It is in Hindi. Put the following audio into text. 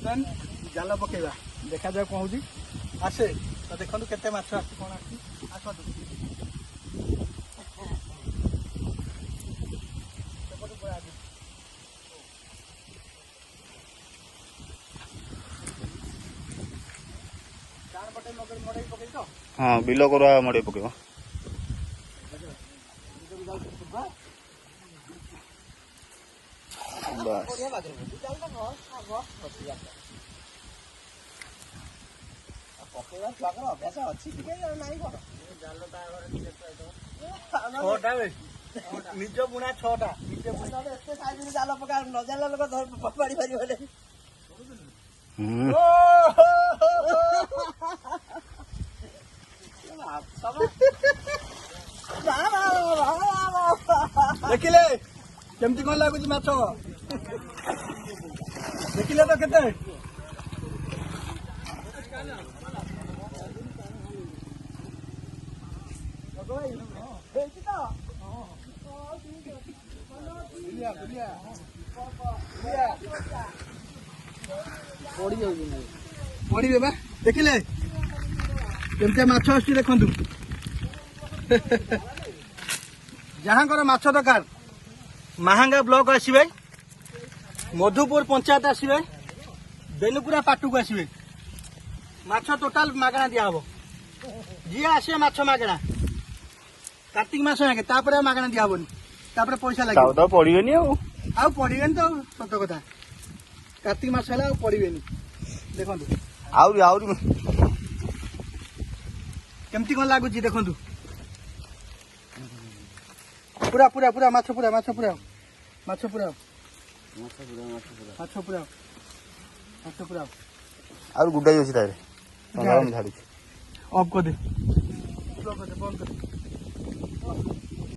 ବର୍ତ୍ତମାନ ଜାଲ ପକେଇବା ଦେଖାଯାଉ କଣ ହଉଛି ଆସେ ତ ଦେଖନ୍ତୁ କେତେ ମାଛ ଆସୁଛି କଣ ଆସୁଛି ଆସନ୍ତୁ हाँ बिल करुआ मड़े पकेब निज बुणा 6टा जाल पका न जाल लोक पकड़ी पार देखिले केमती कौन लगुच माछ देखिले तो केते पड़े बा देखिले केमती माछ आसुची देखंतु जहाँकर माछ दरकार महांगा ब्लॉक आसवे मधुपुर पंचायत आसवे बेनुपुरा पाटू को आसवे माछ टोटाल मागणा दिया हम जी आसे माछ मागणा कार्तिक मास आगे तापर मागणा दिया हबनी तापर पैसा लगे तो पड़ेनि आउ पड़ेनि तो सत कथा कार्तिक मास है पड़ेनि देखो आउरी केमती कौन लगुच देखु पूरा पूरा पूरा माछ पूरा माछ पूरा माछ पूरा माछ पूरा माछ पूरा और गुड्डा अच्छी तारे झाड़ी ऑफ कर दे बंद कर